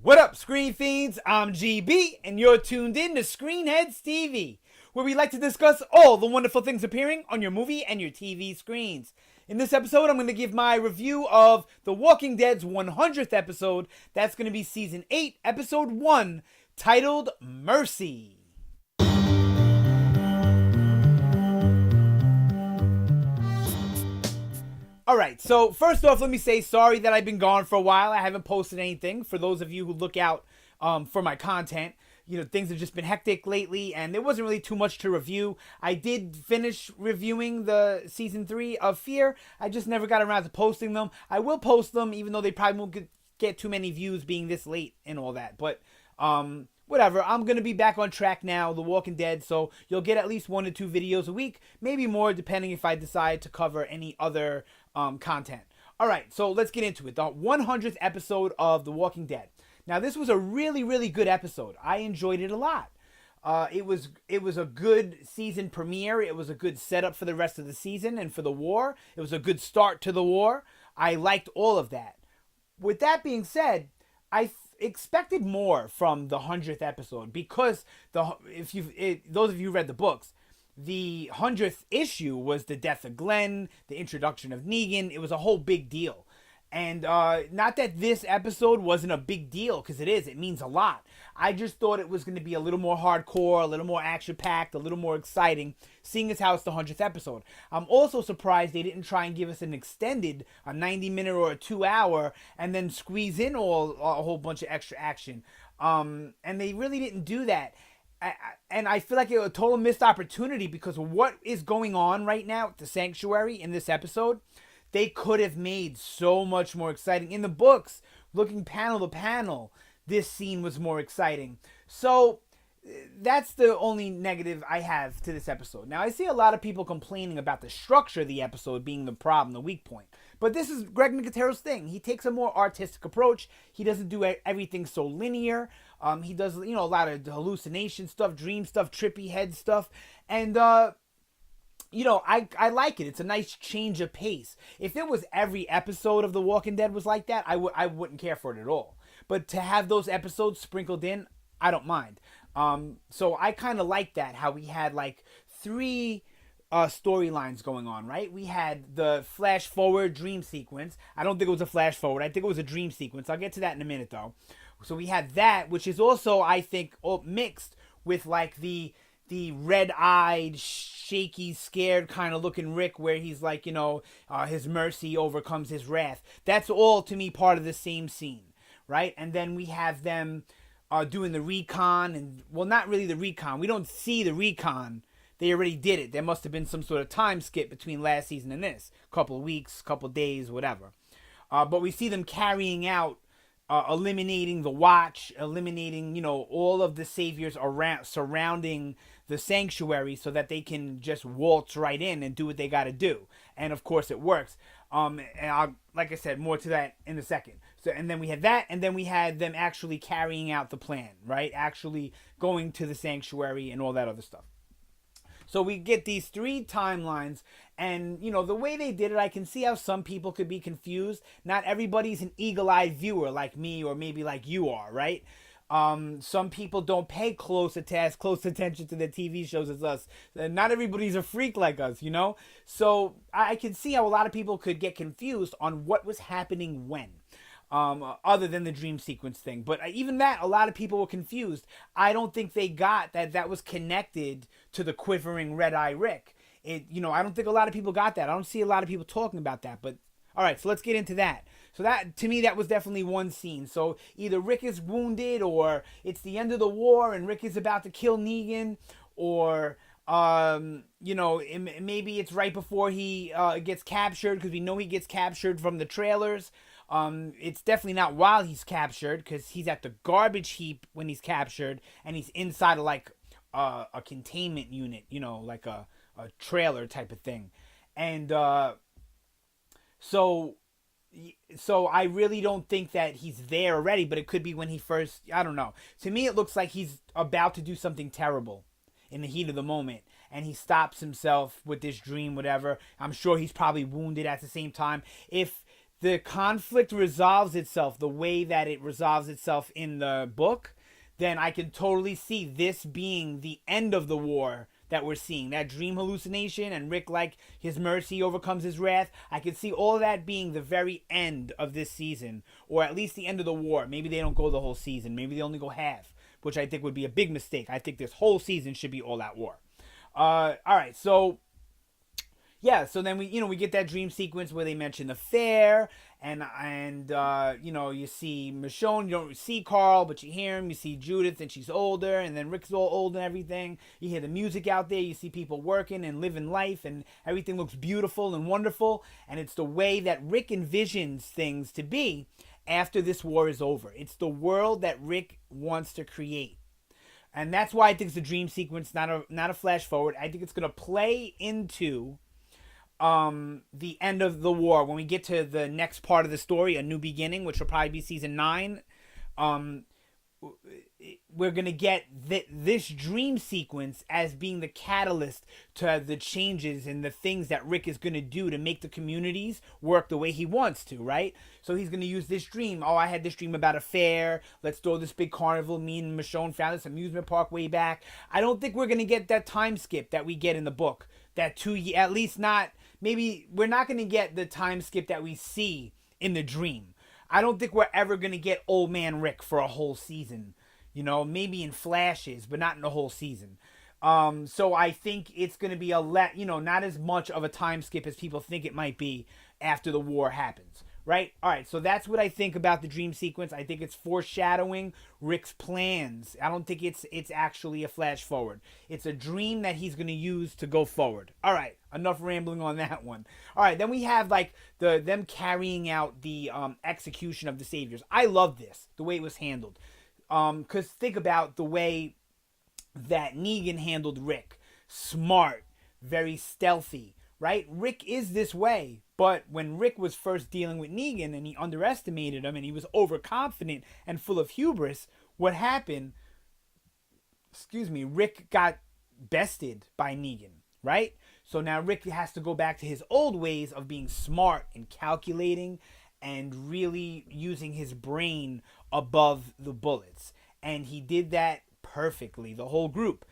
What up, Screen Fiends? I'm GB, and you're tuned in to Headz TV, where we like to discuss all the wonderful things appearing on your movie and your TV screens. In this episode, I'm going to give my review of The Walking Dead's 100th episode. That's going to be Season 8, Episode 1, titled Mercy. Alright, so first off, let me say sorry that I've been gone for a while. I haven't posted anything. For those of you who look out for my content, you know, things have just been hectic lately, and there wasn't really too much to review. I did finish reviewing the Season 3 of Fear. I just never got around to posting them. I will post them, even though they probably won't get too many views being this late and all that. But, whatever, I'm going to be back on track now, The Walking Dead, so you'll get at least 1 to 2 videos a week, maybe more, depending if I decide to cover any other content. Alright, so let's get into it. The 100th episode of The Walking Dead. Now, this was a really, really good episode. I enjoyed it a lot. It was a good season premiere. It was a good setup for the rest of the season and for the war. It was a good start to the war. I liked all of that. With that being said, I expected more from the 100th episode because those of you who read the books, the 100th issue was the death of Glenn, the introduction of Negan. It was a whole big deal. And not that this episode wasn't a big deal, because it is. It means a lot. I just thought it was going to be a little more hardcore, a little more action-packed, a little more exciting, seeing as how it's the 100th episode. I'm also surprised they didn't try and give us an extended, a 90-minute or a 2-hour, and then squeeze in a whole bunch of extra action. And they really didn't do that. And I feel like it was a total missed opportunity, because what is going on right now at the Sanctuary in this episode, they could have made so much more exciting. In the books, looking panel to panel, this scene was more exciting. So that's the only negative I have to this episode. Now, I see a lot of people complaining about the structure of the episode being the problem, the weak point. But this is Greg Nicotero's thing. He takes a more artistic approach. He doesn't do everything so linear. He does, a lot of hallucination stuff, dream stuff, trippy head stuff. And, I like it. It's a nice change of pace. If it was every episode of The Walking Dead was like that, I wouldn't care for it at all. But to have those episodes sprinkled in, I don't mind. So I kind of like that, how we had like 3 storylines going on, right? We had the flash forward dream sequence. I don't think it was a flash forward. I think it was a dream sequence. I'll get to that in a minute, though. So we had that, which is also, I think, mixed with like the red-eyed, shaky, scared kind of looking Rick, where he's like, his mercy overcomes his wrath. That's all, to me, part of the same scene, right? And then we have them doing the recon, and, well, not really the recon. We don't see the recon. They already did it. There must have been some sort of time skip between last season and this. Couple of weeks, couple of days, whatever. But we see them carrying out, eliminating the Watch, eliminating, all of the saviors surrounding the Sanctuary, so that they can just waltz right in and do what they got to do. And of course it works. And like I said, more to that in a second. So, and then we had that, and then we had them actually carrying out the plan, right? Actually going to the Sanctuary and all that other stuff. So we get these 3 timelines, and, the way they did it, I can see how some people could be confused. Not everybody's an eagle-eyed viewer like me, or maybe like you are, right? Some people don't pay close attention to the TV shows as us. Not everybody's a freak like us, So I can see how a lot of people could get confused on what was happening when. Other than the dream sequence thing. But even that, a lot of people were confused. I don't think they got that was connected to the quivering red-eye Rick. I don't think a lot of people got that. I don't see a lot of people talking about that. But, alright, so let's get into that. So that, to me, that was definitely one scene. So either Rick is wounded, or it's the end of the war and Rick is about to kill Negan, or maybe it's right before he gets captured, because we know he gets captured from the trailers. It's definitely not while he's captured, because he's at the garbage heap when he's captured, and he's inside of like a containment unit, like a trailer type of thing. And so I really don't think that he's there already, but it could be when he first, I don't know. To me, it looks like he's about to do something terrible in the heat of the moment, and he stops himself with this dream, whatever. I'm sure he's probably wounded at the same time. If the conflict resolves itself the way that it resolves itself in the book, then I can totally see this being the end of the war that we're seeing. That dream hallucination and Rick, like, his mercy overcomes his wrath. I can see all of that being the very end of this season, or at least the end of the war. Maybe they don't go the whole season. Maybe they only go half, which I think would be a big mistake. I think this whole season should be all out war. All right, so yeah, so then we get that dream sequence where they mention the fair, and you see Michonne. You don't see Carl, but you hear him. You see Judith, and she's older, and then Rick's all old and everything. You hear the music out there. You see people working and living life, and everything looks beautiful and wonderful. And it's the way that Rick envisions things to be after this war is over. It's the world that Rick wants to create. And that's why I think it's a dream sequence, not a flash forward. I think it's going to play into the end of the war when we get to the next part of the story, A New Beginning, which will probably be season 9. We're gonna get this dream sequence as being the catalyst to the changes and the things that Rick is gonna do to make the communities work the way he wants to, right? So he's gonna use this dream. Oh, I had this dream about a fair. Let's throw this big carnival. Me and Michonne found this amusement park way back. I don't think we're gonna get that time skip that we get in the book. That 2 year, at least not. Maybe we're not gonna get the time skip that we see in the dream. I don't think we're ever going to get Old Man Rick for a whole season. Maybe in flashes, but not in the whole season. So I think it's going to be not as much of a time skip as people think it might be after the war happens. Right? All right, so that's what I think about the dream sequence. I think it's foreshadowing Rick's plans. I don't think it's actually a flash forward. It's a dream that he's going to use to go forward. All right, enough rambling on that one. All right, then we have them carrying out the execution of the saviors. I love this, the way it was handled. Because think about the way that Negan handled Rick. Smart, very stealthy, right? Rick is this way. But when Rick was first dealing with Negan and he underestimated him and he was overconfident and full of hubris, what happened? Rick got bested by Negan, right? So now Rick has to go back to his old ways of being smart and calculating and really using his brain above the bullets. And he did that perfectly, the whole group.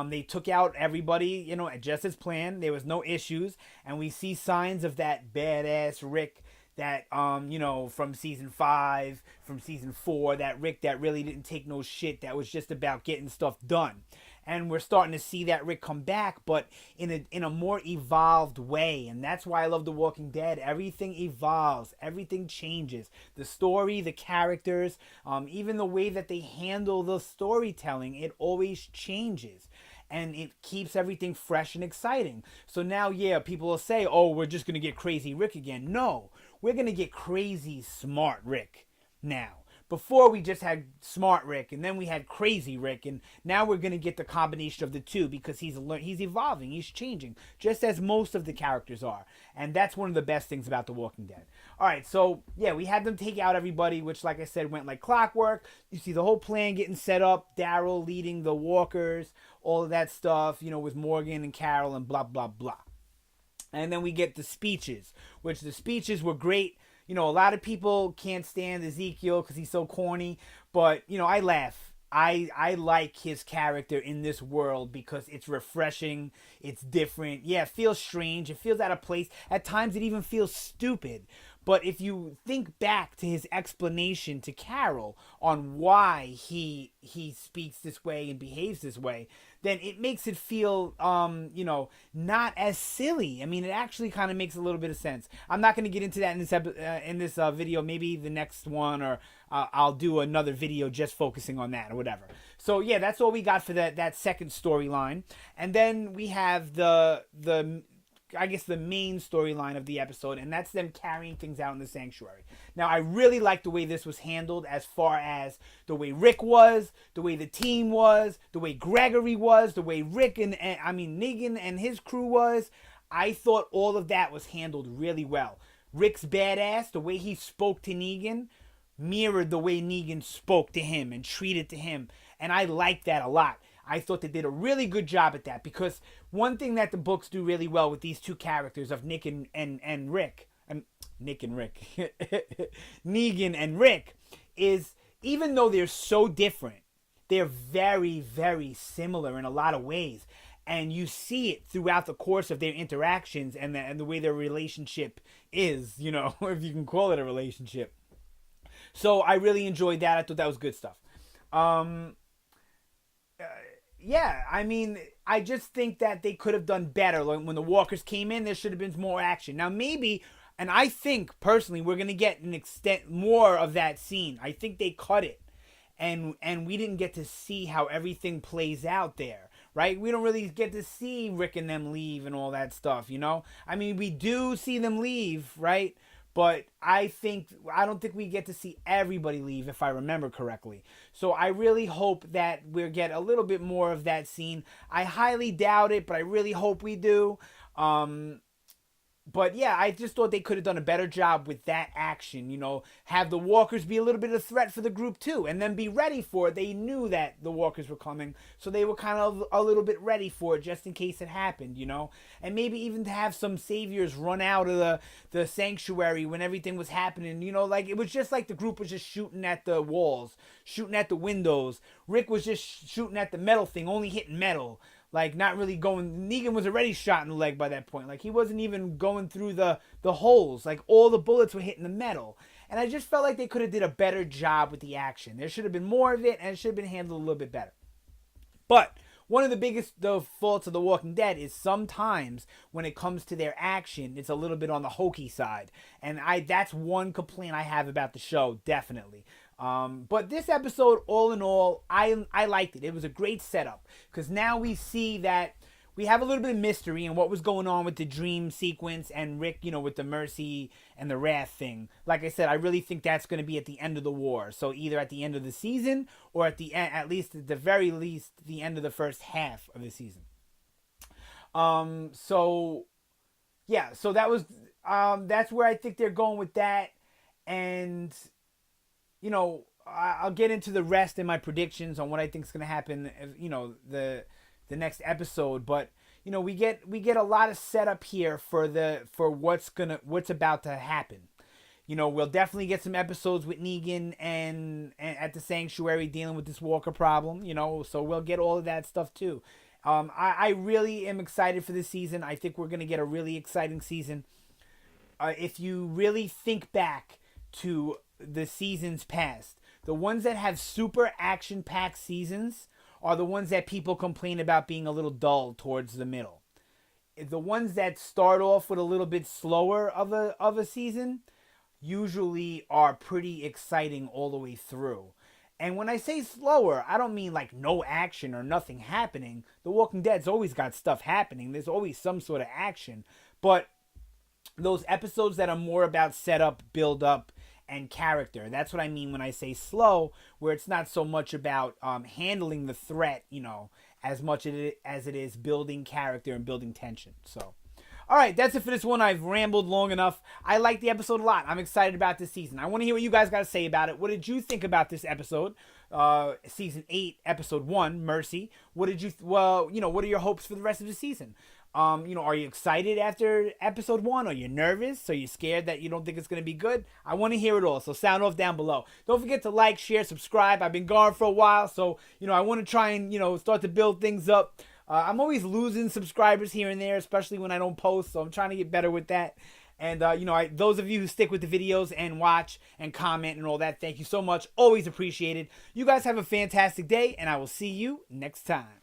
They took out everybody, just as planned. There was no issues. And we see signs of that badass Rick that, from season 5, from season 4, that Rick that really didn't take no shit, that was just about getting stuff done. And we're starting to see that Rick come back, but in a more evolved way. And that's why I love The Walking Dead. Everything evolves. Everything changes. The story, the characters, even the way that they handle the storytelling, it always changes. And it keeps everything fresh and exciting. So now, people will say, oh, we're just going to get crazy Rick again. No, we're going to get crazy smart Rick now. Before we just had smart Rick, and then we had crazy Rick, and now we're going to get the combination of the two because he's evolving, he's changing, just as most of the characters are. And that's one of the best things about The Walking Dead. All right, so we had them take out everybody, which, like I said, went like clockwork. You see the whole plan getting set up, Daryl leading the walkers, all of that stuff, with Morgan and Carol and blah, blah, blah. And then we get the speeches, which the speeches were great. A lot of people can't stand Ezekiel because he's so corny, but, I laugh. I like his character in this world because it's refreshing, it's different. Yeah, it feels strange, it feels out of place. At times it even feels stupid. But if you think back to his explanation to Carol on why he speaks this way and behaves this way, then it makes it feel, not as silly. I mean, it actually kind of makes a little bit of sense. I'm not going to get into that in this video. Maybe the next one, or I'll do another video just focusing on that or whatever. So that's all we got for that second storyline. And then we have the main storyline of the episode, and that's them carrying things out in the sanctuary. Now, I really like the way this was handled, as far as the way Rick was, the way the team was, the way Gregory was, the way Negan and his crew was. I thought all of that was handled really well. Rick's badass, the way he spoke to Negan, mirrored the way Negan spoke to him and treated to him, and I liked that a lot. I thought they did a really good job at that, because one thing that the books do really well with these two characters of Nick and Rick, Nick and Rick, Negan and Rick, is even though they're so different, they're very, very similar in a lot of ways. And you see it throughout the course of their interactions and the way their relationship is, you know, if you can call it a relationship. So I really enjoyed that. I thought that was good stuff. Yeah, I mean, I just think that they could have done better. Like when the walkers came in, there should have been more action. Now maybe, and I think personally, we're gonna get an extent more of that scene. I think they cut it, and we didn't get to see how everything plays out there. Right? We don't really get to see Rick and them leave and all that stuff, you know? I mean, we do see them leave, right? But I don't think we get to see everybody leave, if I remember correctly. So I really hope that we'll get a little bit more of that scene. I highly doubt it, but I really hope we do. But yeah, I just thought they could have done a better job with that action. You know, have the walkers be a little bit of a threat for the group too, and then be ready for it. They knew that the walkers were coming, so they were kind of a little bit ready for it just in case it happened, you know. And maybe even to have some saviors run out of the sanctuary when everything was happening. You know, like it was just like the group was just shooting at the walls, shooting at the windows. Rick was just shooting at the metal thing, only hitting metal. Like, not really going... Negan was already shot in the leg by that point. Like, he wasn't even going through the holes. Like, all the bullets were hitting the metal. And I just felt like they could have did a better job with the action. There should have been more of it, and it should have been handled a little bit better. But one of the biggest faults of The Walking Dead is sometimes when it comes to their action, it's a little bit on the hokey side. And that's one complaint I have about the show, definitely. But this episode, all in all, I liked it. It was a great setup because now we see that we have a little bit of mystery and what was going on with the dream sequence and Rick, you know, with the mercy and the wrath thing. Like I said, I really think that's going to be at the end of the war. So either at the end of the season or at the end, at least at the very least, the end of the first half of the season. So yeah, so that was that's where I think they're going with that. And you know, I'll get into the rest in my predictions on what I think is going to happen, you know, the next episode. But, you know, we get a lot of setup here for what's about to happen. You know, we'll definitely get some episodes with Negan and at the sanctuary dealing with this walker problem, you know, so we'll get all of that stuff too. I really am excited for this season. I think we're going to get a really exciting season. If you really think back to the seasons past, the ones that have super action-packed seasons are the ones that people complain about being a little dull towards the middle. The ones that start off with a little bit slower of a season usually are pretty exciting all the way through. And when I say slower, I don't mean like no action or nothing happening. The Walking Dead's always got stuff happening. There's always some sort of action. But those episodes that are more about setup, build up, and character. That's what I mean when I say slow, where it's not so much about handling the threat, you know, as much as it is building character and building tension. So, all right, that's it for this one. I've rambled long enough. I like the episode a lot. I'm excited about this season. I want to hear what you guys got to say about it. What did you think about this episode? Season 8, episode 1, Mercy. What did you, what are your hopes for the rest of the season? You know, are you excited after episode 1? Are you nervous? Are you scared that you don't think it's going to be good? I want to hear it all, so sound off down below. Don't forget to like, share, subscribe. I've been gone for a while, so, you know, I want to try and, you know, start to build things up. I'm always losing subscribers here and there, especially when I don't post, so I'm trying to get better with that. And, you know, those of you who stick with the videos and watch and comment and all that, thank you so much. Always appreciated. You guys have a fantastic day, and I will see you next time.